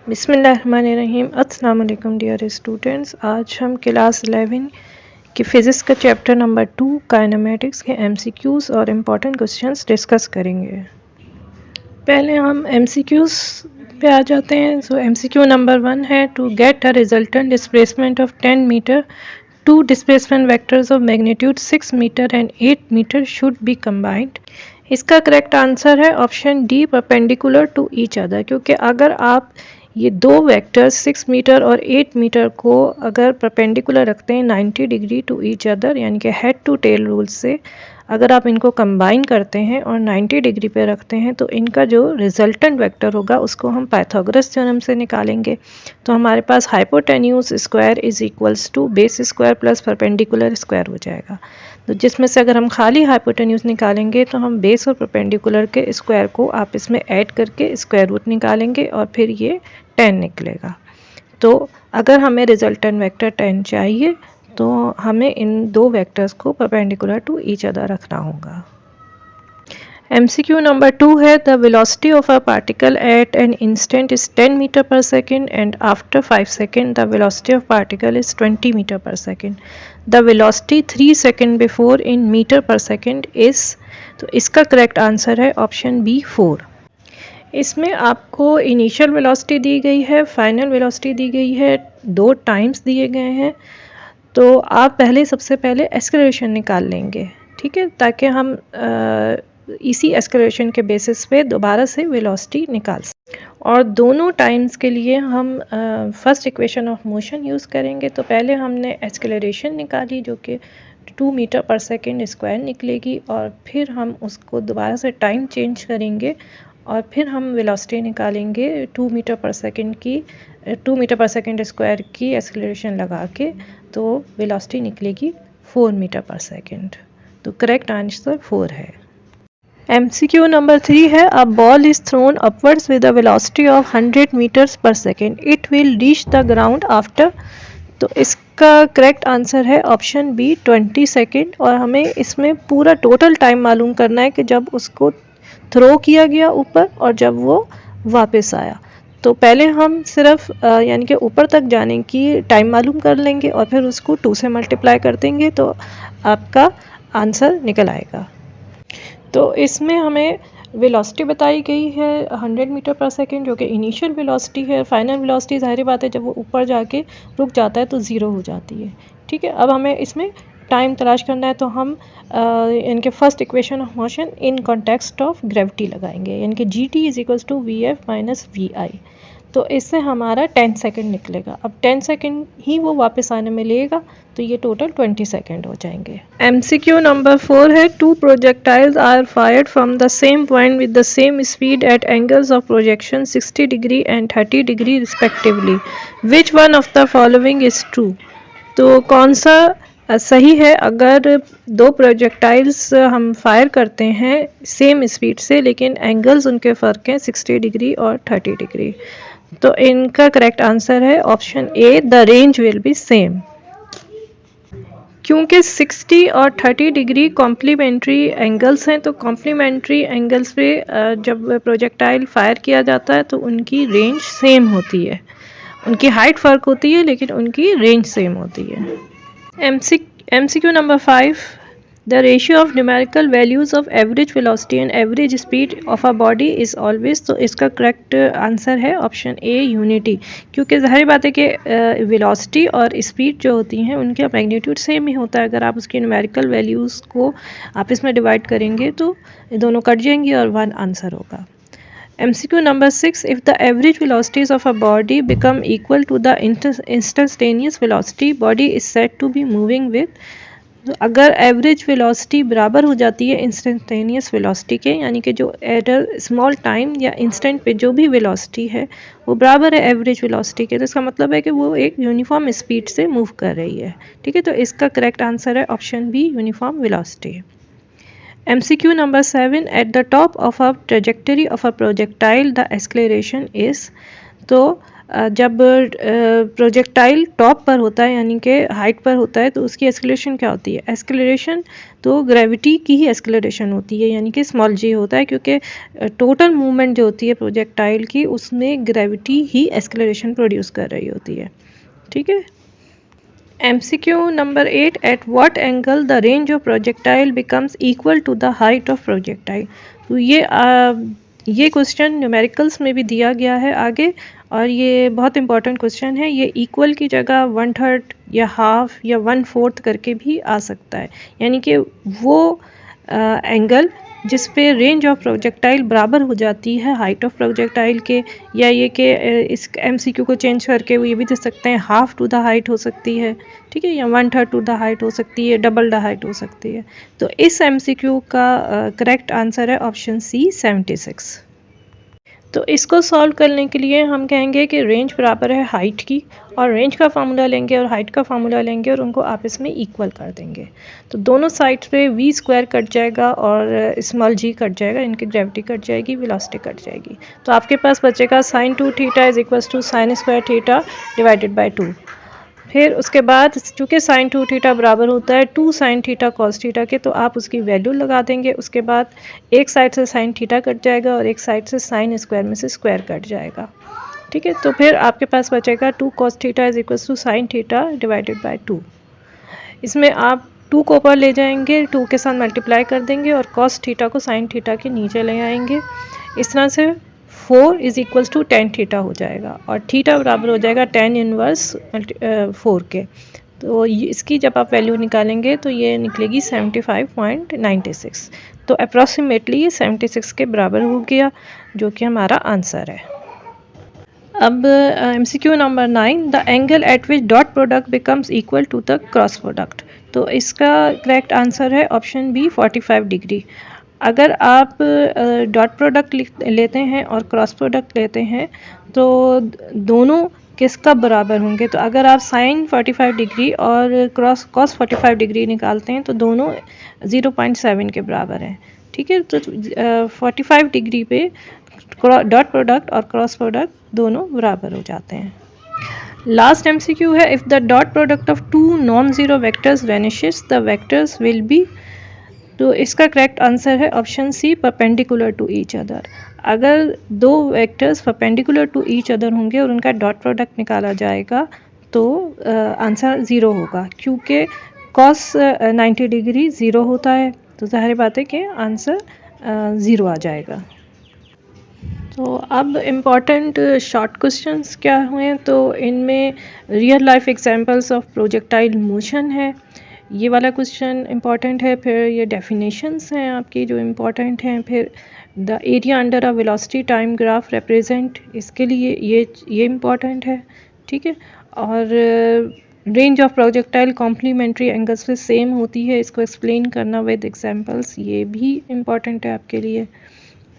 बिस्मिल्लाहिर्रहमानिर्रहीम। अस्सलाम वालेकुम डियर स्टूडेंट्स। आज हम क्लास 11 की फ़िज़िक्स का चैप्टर नंबर 2 काइनेमेटिक्स के एमसीक्यूज़ और इम्पॉर्टेंट क्वेश्चंस डिस्कस करेंगे। पहले हम एमसीक्यूज़ पे आ जाते हैं। सो एमसीक्यू नंबर 1 है to get a resultant displacement of 10 metre two displacement vectors of magnitude 6 metre and 8 metre should be combined. इसका करेक्ट आंसर है option D, perpendicular to each other. क्योंकि अगर आप ये दो वेक्टर्स 6 मीटर और 8 मीटर को अगर परपेंडिकुलर रखते हैं 90 डिग्री टू ईच अदर, यानी कि हेड टू टेल रूल से अगर आप इनको कंबाइन करते हैं और 90 डिग्री पे रखते हैं तो इनका जो रिजल्टेंट वेक्टर होगा उसको हम पाइथागोरस थ्योरम से निकालेंगे। तो हमारे पास hypotenuse square is equals to base square plus perpendicular square हो जाएगा। तो जिसमें से अगर हम खाली हाइपोटेन्यूज निकालेंगे तो हम बेस और परपेंडिकुलर के स्क्वायर को आप इसमें ऐड करके स्क्वायर रूट निकालेंगे और फिर ये 10 निकलेगा। तो अगर हमें रिजल्टेंट वेक्टर 10 चाहिए तो हमें इन दो वेक्टर्स को परपेंडिकुलर टू ईच अदर रखना होगा। MCQ नंबर 2 है the velocity of a particle at an instant is 10 metre per second and after 5 second the velocity of particle is 20 metre per second. The velocity 3 second before in metre per second is, तो इसका correct answer है option B 4। इसमें आपको initial velocity दी गई है, final velocity दी गई है, दो टाइम्स दिए गए हैं। तो आप सबसे पहले एक्सेलरेशन निकाल लेंगे, ठीक है, ताकि हम इसी एक्सेलरेशन के बेसिस पे दोबारा से वेलोसिटी निकाल सकें। और दोनों टाइम्स के लिए हम first equation of motion use करेंगे। तो पहले हमने एक्सेलरेशन निकाली जो कि 2 मीटर पर सेकेंड स्क्वायर निकलेगी, और फिर हम उसको दोबारा से टाइम चेंज करेंगे और फिर हम वेलोसिटी निकालेंगे 2 मीटर पर सेकेंड की, 2 मीटर पर सेकेंड स्क्वायर की एक्सेलरेशन लगा के, तो वेलोसिटी निकलेगी 4 मीटर पर सेकेंड। तो करेक्ट आंसर 4 है। MCQ नंबर 3 है a ball is thrown upwards with a velocity of 100 metres per second, it will reach the ground after. तो इसका करेक्ट आंसर है ऑप्शन बी 20 सेकेंड। और हमें इसमें पूरा टोटल टाइम मालूम करना है कि जब उसको थ्रो किया गया ऊपर और जब वो वापस आया। तो पहले हम सिर्फ यानी कि ऊपर तक जाने की टाइम मालूम कर लेंगे और फिर उसको 2 से मल्टीप्लाई कर देंगे तो आपका आंसर निकल आएगा। तो इसमें हमें वेलोसिटी बताई गई है 100 मीटर पर सेकेंड जो कि इनिशियल वेलोसिटी है। फाइनल वेलोसिटी ज़ाहिर बात है जब वो ऊपर जाके रुक जाता है तो ज़ीरो हो जाती है, ठीक है। अब हमें इसमें टाइम तलाश करना है तो हम इनके first equation of motion in context of gravity लगाएंगे, यानी कि GT is equals to VF minus VI। तो इससे हमारा 10 सेकेंड निकलेगा। अब 10 सेकेंड ही वो वापस आने में लेगा, तो ये टोटल 20 सेकेंड हो जाएंगे। MCQ नंबर 4 है two projectiles are fired from the same point with the same speed at angles of projection 60 degree and 30 degree respectively, which one of the following is true. तो कौन सा सही है? अगर दो प्रोजेक्टाइल्स हम फायर करते हैं सेम स्पीड से लेकिन एंगल्स उनके फ़र्क हैं 60 डिग्री और 30 डिग्री, तो इनका करेक्ट आंसर है option A, the range will be same. क्योंकि 60 और 30 डिग्री कॉम्प्लीमेंट्री एंगल्स हैं, तो कॉम्प्लीमेंट्री एंगल्स पे जब प्रोजेक्टाइल फायर किया जाता है तो उनकी रेंज सेम होती है। उनकी हाइट फ़र्क होती है लेकिन उनकी रेंज सेम होती है। MCQ number 5 the ratio of numerical values of average velocity and average speed of a body is always. तो इसका करेक्ट आंसर है ऑप्शन ए, यूनिटी। क्योंकि ज़ाहिर बात है कि वेलोसिटी और स्पीड जो होती हैं उनका मैग्नीट्यूड सेम ही होता है। अगर आप उसकी न्यूमेरिकल वैल्यूज़ को आप इसमें डिवाइड करेंगे तो दोनों कट जाएंगी और 1 आंसर होगा। MCQ number 6 if the average velocities of a body become equal to the instantaneous velocity body is said to be moving with। तो अगर एवरेज वेलोसिटी बराबर हो जाती है इंस्टेंटेनियस वेलोसिटी के, यानी कि जो एट अ स्मॉल टाइम या इंस्टेंट पे जो भी वेलोसिटी है वो बराबर है एवरेज वेलोसिटी के, तो इसका मतलब है कि वो एक यूनिफॉर्म स्पीड से मूव कर रही है, ठीक है। तो इसका करेक्ट आंसर है option B, uniform velocity. MCQ number 7 at the top of a trajectory of a projectile the acceleration is। तो जब प्रोजेक्टाइल टॉप पर होता है यानी कि हाइट पर होता है तो उसकी एस्केलेशन क्या होती है? एस्केलेशन तो ग्रेविटी की ही एस्केलेशन होती है यानी कि स्मॉल जी होता है, क्योंकि टोटल मूवमेंट जो होती है प्रोजेक्टाइल की उसमें ग्रेविटी ही एस्केलेशन प्रोड्यूस कर रही होती है। ठीक है। MCQ number 8, at what angle the range of projectile becomes equal to the height of projectile. तो ये क्वेश्चन न्यूमेरिकल्स में भी दिया गया है आगे, और ये बहुत इंपॉर्टेंट क्वेश्चन है। ये इक्वल की जगह 1/3 या हाफ या 1/4 करके भी आ सकता है, यानी कि वो एंगल जिस पे रेंज ऑफ प्रोजेक्टाइल बराबर हो जाती है हाइट ऑफ प्रोजेक्टाइल के, या ये कि इस MCQ को चेंज करके वो ये भी दे सकते हैं हाफ टू द हाइट हो सकती है, ठीक है, या 1/3 टू द हाइट हो सकती है, डबल द हाइट हो सकती है। तो इस MCQ का करेक्ट आंसर है ऑप्शन सी 76। तो इसको सॉल्व करने के लिए हम कहेंगे कि रेंज बराबर है हाइट की, और रेंज का फार्मूला लेंगे और हाइट का फार्मूला लेंगे और उनको आपस में इक्वल कर देंगे। तो दोनों साइड्स पे v² कट जाएगा और स्मॉल g कट जाएगा, इनकी ग्रेविटी कट जाएगी, वेलोसिटी कट जाएगी। तो आपके पास बचेगा sin 2 theta is equal to sin² theta divided by 2। फिर उसके बाद चूँकि sin 2 थीटा बराबर होता है 2 sin थीटा cos थीटा के, तो आप उसकी वैल्यू लगा देंगे। उसके बाद एक साइड से sin थीटा कट जाएगा और एक साइड से sin स्क्वायर में से स्क्वायर कट जाएगा। ठीक है, तो फिर आपके पास बचेगा 2 cos theta is equal to sin theta divided by 2। इसमें आप 2 को ऊपर ले जाएंगे, 2 के साथ मल्टीप्लाई कर देंगे और cos थीटा को sin थीटा के नीचे ले आएंगे। इस तरह से 4 is equals to tan theta हो जाएगा, और थीटा बराबर हो जाएगा tan इनवर्स 4 के। तो इसकी जब आप वैल्यू निकालेंगे तो ये निकलेगी 75.96। तो अप्रॉक्सीमेटली ये 76 के बराबर हो गया, जो कि हमारा आंसर है। अब MCQ number 9, the angle at which dot product becomes equal to the cross product. तो इसका करेक्ट आंसर है ऑप्शन बी 45 डिग्री। अगर आप डॉट प्रोडक्ट लेते हैं और क्रॉस प्रोडक्ट लेते हैं तो दोनों किसका बराबर होंगे? तो अगर आप साइन 45 डिग्री और कॉस 45 डिग्री निकालते हैं तो दोनों 0.7 के बराबर हैं। ठीक है, तो 45 डिग्री पे डॉट प्रोडक्ट और क्रॉस प्रोडक्ट दोनों बराबर हो जाते हैं। लास्ट MCQ है, if the dot product of 2 non zero vectors vanishes the vectors will be. तो इसका करेक्ट आंसर है option C perpendicular to each other. अगर दो vectors perpendicular to each other होंगे और उनका डॉट प्रोडक्ट निकाला जाएगा तो आंसर 0 होगा, क्योंकि कॉस 90 डिग्री 0 होता है, तो ज़ाहिर बात है कि आंसर 0 आ जाएगा। तो अब इम्पॉर्टेंट शॉर्ट क्वेश्चंस क्या हुए, तो इनमें real life examples of projectile motion है, ये वाला क्वेश्चन इम्पॉर्टेंट है। फिर ये डेफिनेशंस हैं आपकी जो इम्पॉर्टेंट हैं। फिर the area under a velocity time graph represent, इसके लिए ये इम्पॉर्टेंट है। ठीक है, और range of projectile complementary angles से सेम होती है, इसको एक्सप्लेन करना विद एग्जांपल्स, ये भी इम्पॉर्टेंट है आपके लिए।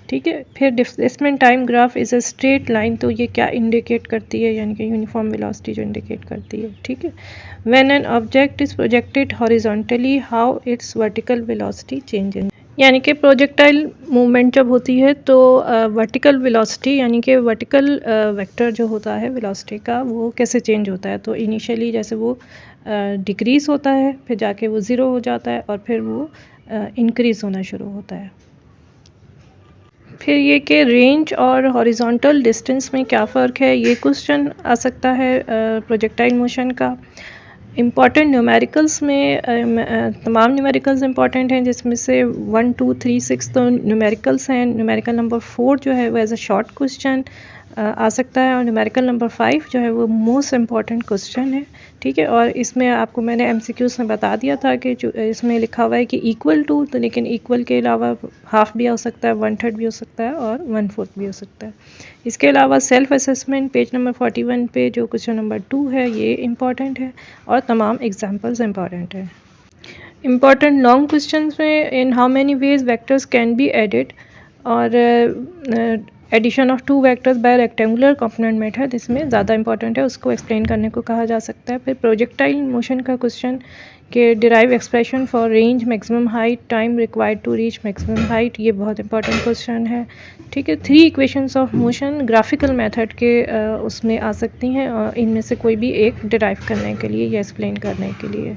ठीक है, फिर displacement time graph is a straight line, तो ये क्या इंडिकेट करती है, यानी कि यूनिफॉर्म वेलोसिटी जो इंडिकेट करती है। ठीक है, when an object is projected horizontally how it's vertical velocity changes, यानी कि प्रोजेक्टाइल मूवमेंट जब होती है तो वर्टिकल वेलोसिटी यानी कि वर्टिकल वेक्टर जो होता है वेलोसिटी का वो कैसे चेंज होता है। तो इनिशियली जैसे वो डिक्रीज़ होता है, फिर जाके वो 0 हो जाता है और फिर वो इंक्रीज़ होना शुरू होता है। फिर ये कि रेंज और हॉरिजॉन्टल डिस्टेंस में क्या फ़र्क है, ये क्वेश्चन आ सकता है प्रोजेक्टाइल मोशन का। इम्पॉर्टेंट न्यूमेरिकल्स में तमाम न्यूमेरिकल्स इंपॉर्टेंट हैं, जिसमें से 1, 2, 3, 6 तो न्यूमेरिकल्स हैं। न्यूमेरिकल नंबर 4 जो है वो एज अ शॉर्ट क्वेश्चन आ सकता है, और न्यूमेरिकल नंबर 5 जो है वो मोस्ट इम्पॉर्टेंट क्वेश्चन है। ठीक है, और इसमें आपको मैंने MCQs में बता दिया था कि जो इसमें लिखा हुआ है कि इक्वल टू, तो लेकिन इक्वल के अलावा हाफ भी हो सकता है, 1/3 भी हो सकता है और 1/4 भी हो सकता है। इसके अलावा सेल्फ असेसमेंट पेज नंबर 41 पे जो क्वेश्चन नंबर 2 है ये इम्पॉर्टेंट है, और तमाम एग्जाम्पल्स इम्पॉर्टेंट है। इम्पॉर्टेंट लॉन्ग क्वेश्चन में in how many ways vectors can be added, और addition of two vectors by rectangular component method, इसमें ज़्यादा इंपॉर्टेंट है, उसको एक्सप्लेन करने को कहा जा सकता है। फिर प्रोजेक्टाइल मोशन का क्वेश्चन के derive expression for range, maximum height, time required to reach maximum height, ये बहुत इंपॉर्टेंट क्वेश्चन है। ठीक है, 3 equations of motion graphical method के उसमें आ सकती हैं, और इनमें से कोई भी एक डिराइव करने के लिए या एक्सप्लेन करने के लिए।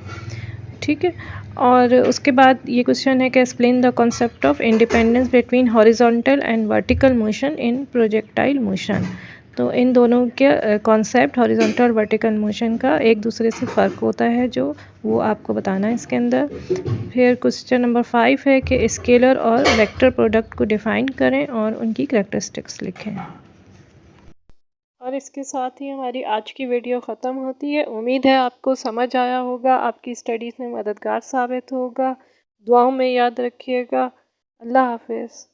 ठीक है, और उसके बाद ये क्वेश्चन है कि explain the concept of independence between horizontal and vertical motion in projectile motion. तो इन दोनों के कॉन्सेप्ट हॉरिजॉन्टल और वर्टिकल मोशन का एक दूसरे से फ़र्क होता है, जो वो आपको बताना है इसके अंदर। फिर क्वेश्चन नंबर 5 है कि स्केलर और वेक्टर प्रोडक्ट को डिफ़ाइन करें और उनकी कैरेक्टरिस्टिक्स लिखें। और इसके साथ ही हमारी आज की वीडियो ख़त्म होती है। उम्मीद है आपको समझ आया होगा, आपकी स्टडीज़ में मददगार साबित होगा। दुआओं में याद रखिएगा। अल्लाह हाफ़िज़।